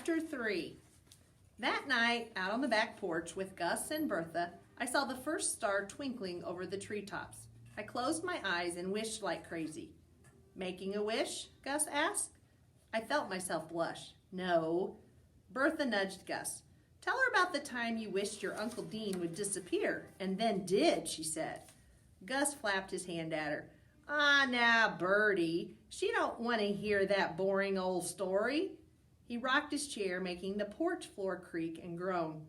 Chapter 3. That night, out on the back porch with Gus and Bertha, I saw the first star twinkling over the treetops. I closed my eyes and wished like crazy. Making a wish? Gus asked. I felt myself blush. No. Bertha nudged Gus. Tell her about the time you wished your Uncle Dean would disappear, and then did, she said. Gus flapped his hand at her. Ah, now, Bertie, she don't want to hear that boring old story. He rocked his chair, making the porch floor creak and groan.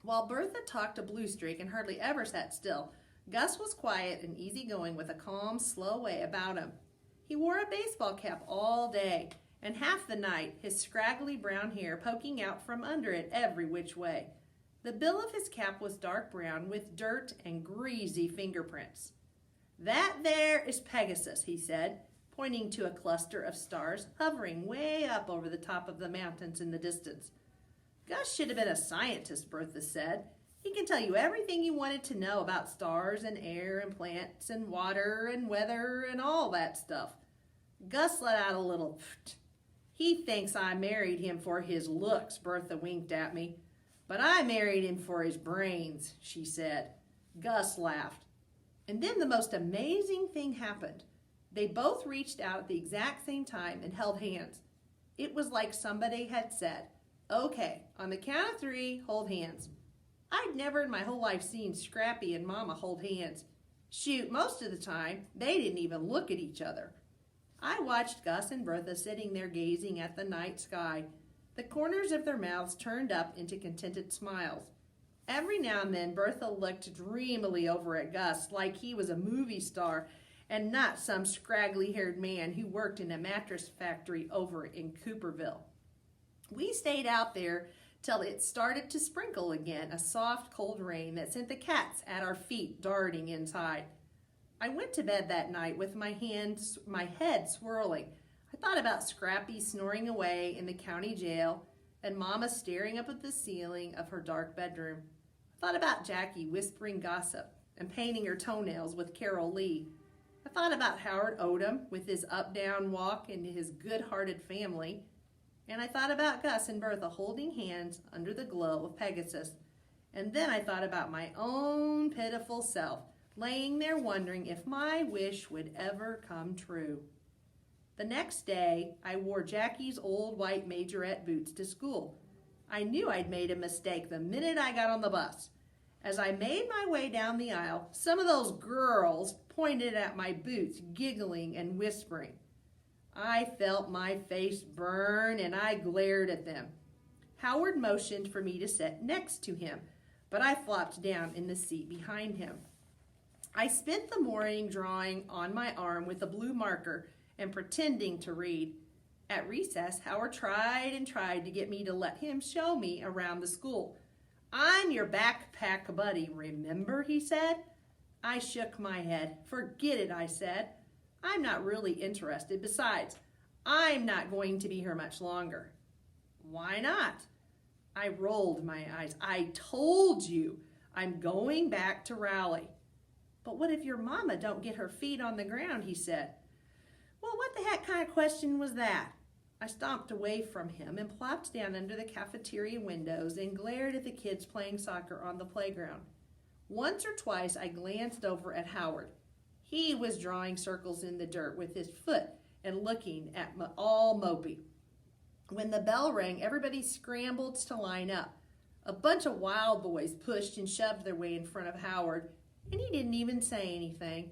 While Bertha talked to Blue Streak and hardly ever sat still, Gus was quiet and easygoing with a calm, slow way about him. He wore a baseball cap all day, and half the night his scraggly brown hair poking out from under it every which way. The bill of his cap was dark brown with dirt and greasy fingerprints. That there is Pegasus, he said, pointing to a cluster of stars hovering way up over the top of the mountains in the distance. Gus should have been a scientist, Bertha said. He can tell you everything you wanted to know about stars and air and plants and water and weather and all that stuff. Gus let out a little pfft. He thinks I married him for his looks, Bertha winked at me. But I married him for his brains, she said. Gus laughed. And then the most amazing thing happened. They both reached out at the exact same time and held hands. It was like somebody had said, okay, on the count of 3, hold hands. I'd never in my whole life seen Scrappy and Mama hold hands. Shoot, most of the time, they didn't even look at each other. I watched Gus and Bertha sitting there gazing at the night sky, the corners of their mouths turned up into contented smiles. Every now and then, Bertha looked dreamily over at Gus like he was a movie star and not some scraggly-haired man who worked in a mattress factory over in Cooperville. We stayed out there till it started to sprinkle again, a soft, cold rain that sent the cats at our feet darting inside. I went to bed that night with my head swirling. I thought about Scrappy snoring away in the county jail and Mama staring up at the ceiling of her dark bedroom. I thought about Jackie whispering gossip and painting her toenails with Carol Lee. I thought about Howard Odom with his up-down walk and his good-hearted family. And I thought about Gus and Bertha holding hands under the glow of Pegasus. And then I thought about my own pitiful self, laying there wondering if my wish would ever come true. The next day, I wore Jackie's old white majorette boots to school. I knew I'd made a mistake the minute I got on the bus. As I made my way down the aisle, some of those girls pointed at my boots, giggling and whispering. I felt my face burn and I glared at them. Howard motioned for me to sit next to him, but I flopped down in the seat behind him. I spent the morning drawing on my arm with a blue marker and pretending to read. At recess, Howard tried and tried to get me to let him show me around the school. I'm your backpack buddy, remember, he said. I shook my head. Forget it, I said. I'm not really interested. Besides, I'm not going to be here much longer. Why not? I rolled my eyes. I told you I'm going back to Raleigh. But what if your mama don't get her feet on the ground, he said. Well, what the heck kind of question was that? I stomped away from him and plopped down under the cafeteria windows and glared at the kids playing soccer on the playground. Once or twice I glanced over at Howard. He was drawing circles in the dirt with his foot and looking at me all mopey. When the bell rang, everybody scrambled to line up. A bunch of wild boys pushed and shoved their way in front of Howard, and he didn't even say anything.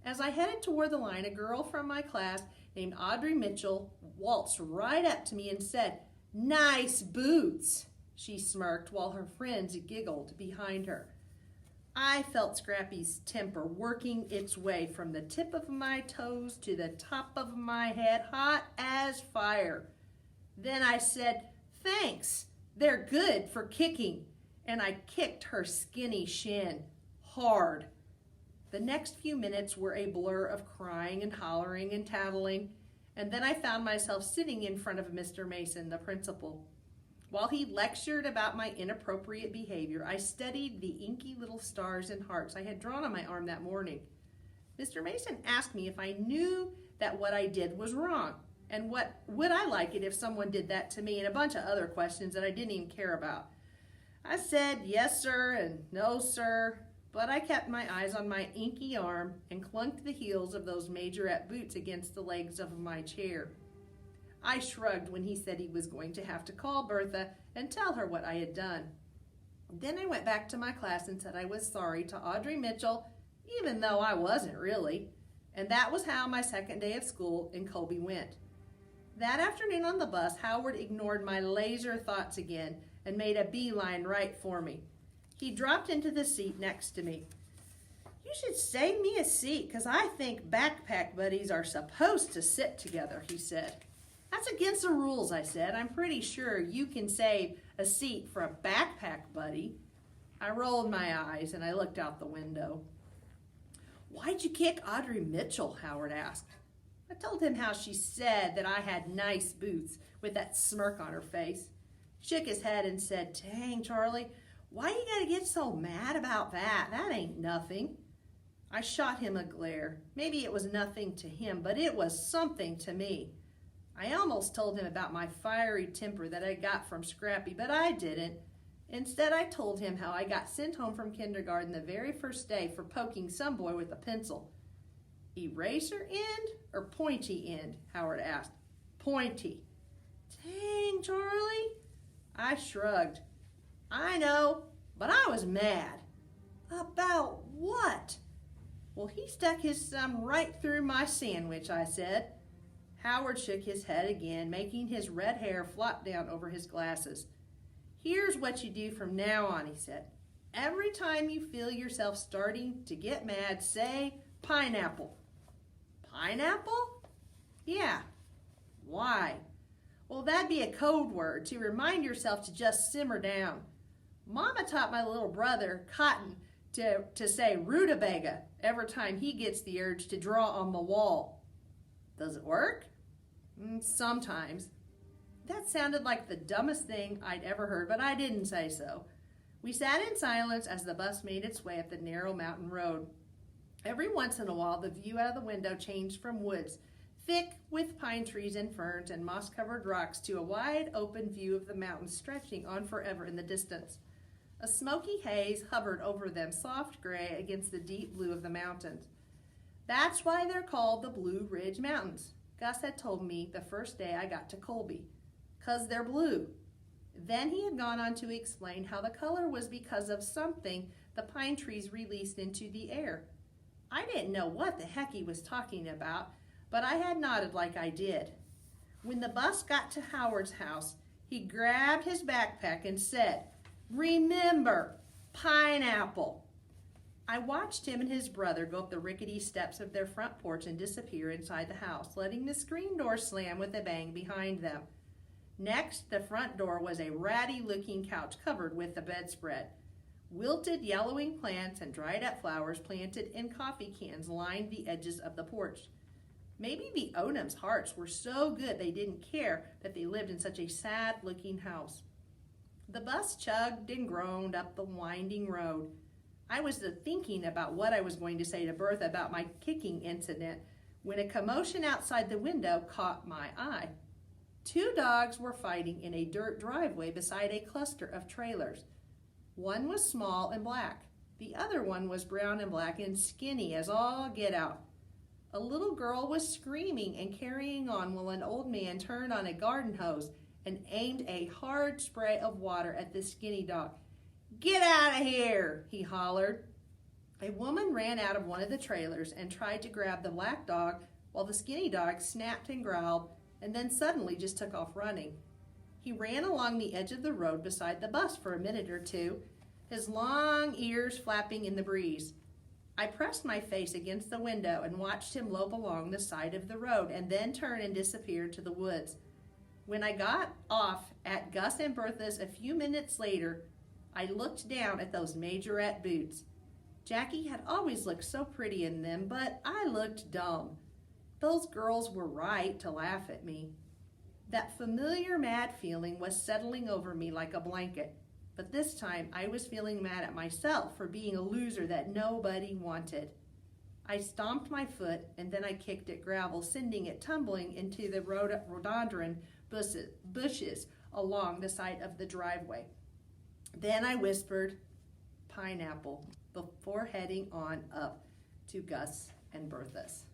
As I headed toward the line, a girl from my class named Audrey Mitchell waltzed right up to me and said, "Nice boots," she smirked while her friends giggled behind her. I felt Scrappy's temper working its way from the tip of my toes to the top of my head, hot as fire. Then I said, "Thanks, they're good for kicking," and I kicked her skinny shin hard. The next few minutes were a blur of crying and hollering and tattling, and then I found myself sitting in front of Mr. Mason, the principal. While he lectured about my inappropriate behavior, I studied the inky little stars and hearts I had drawn on my arm that morning. Mr. Mason asked me if I knew that what I did was wrong. And what would I like it if someone did that to me, and a bunch of other questions that I didn't even care about. I said yes, sir, and no, sir, but I kept my eyes on my inky arm and clunked the heels of those majorette boots against the legs of my chair. I shrugged when he said he was going to have to call Bertha and tell her what I had done. Then I went back to my class and said I was sorry to Audrey Mitchell, even though I wasn't really. And that was how my second day of school in Colby went. That afternoon on the bus, Howard ignored my laser thoughts again and made a beeline right for me. He dropped into the seat next to me. You should save me a seat, because I think backpack buddies are supposed to sit together, he said. That's against the rules, I said. I'm pretty sure you can save a seat for a backpack buddy. I rolled my eyes and I looked out the window. Why'd you kick Audrey Mitchell? Howard asked. I told him how she said that I had nice boots with that smirk on her face. He shook his head and said, Dang, Charlie, why you gotta get so mad about that? That ain't nothing. I shot him a glare. Maybe it was nothing to him, but it was something to me. I almost told him about my fiery temper that I got from Scrappy, but I didn't. Instead, I told him how I got sent home from kindergarten the very first day for poking some boy with a pencil. Eraser end or pointy end? Howard asked. Pointy. Dang, Charlie. I shrugged. I know, but I was mad. About what? Well, he stuck his thumb right through my sandwich, I said. Howard shook his head again, making his red hair flop down over his glasses. Here's what you do from now on, he said. Every time you feel yourself starting to get mad, say pineapple. Pineapple? Yeah. Why? Well, that'd be a code word to remind yourself to just simmer down. Mama taught my little brother, Cotton, to say rutabaga every time he gets the urge to draw on the wall. Does it work? Sometimes. That sounded like the dumbest thing I'd ever heard, but I didn't say so. We sat in silence as the bus made its way up the narrow mountain road. Every once in a while, the view out of the window changed from woods, thick with pine trees and ferns and moss-covered rocks, to a wide open view of the mountains stretching on forever in the distance. A smoky haze hovered over them, soft gray against the deep blue of the mountains. That's why they're called the Blue Ridge Mountains, Gus had told me the first day I got to Colby. 'Cause they're blue. Then he had gone on to explain how the color was because of something the pine trees released into the air. I didn't know what the heck he was talking about, but I had nodded like I did. When the bus got to Howard's house, he grabbed his backpack and said, Remember, pineapple. I watched him and his brother go up the rickety steps of their front porch and disappear inside the house, letting the screen door slam with a bang behind them. Next, the front door was a ratty-looking couch covered with a bedspread. Wilted, yellowing plants and dried-up flowers planted in coffee cans lined the edges of the porch. Maybe the Odums' hearts were so good they didn't care that they lived in such a sad-looking house. The bus chugged and groaned up the winding road. I was thinking about what I was going to say to Bertha about my kicking incident when a commotion outside the window caught my eye. 2 dogs were fighting in a dirt driveway beside a cluster of trailers. One was small and black. The other one was brown and black and skinny as all get out. A little girl was screaming and carrying on while an old man turned on a garden hose and aimed a hard spray of water at the skinny dog. Get out of here, he hollered. A woman ran out of one of the trailers and tried to grab the black dog while the skinny dog snapped and growled and then suddenly just took off running. He ran along the edge of the road beside the bus for a minute or two, his long ears flapping in the breeze. I pressed my face against the window and watched him lope along the side of the road and then turn and disappear into the woods. When I got off at Gus and Bertha's a few minutes later, I looked down at those majorette boots. Jackie had always looked so pretty in them, but I looked dumb. Those girls were right to laugh at me. That familiar mad feeling was settling over me like a blanket, but this time I was feeling mad at myself for being a loser that nobody wanted. I stomped my foot and then I kicked at gravel, sending it tumbling into the rhododendron bushes along the side of the driveway. Then I whispered, "Pineapple," before heading on up to Gus and Bertha's.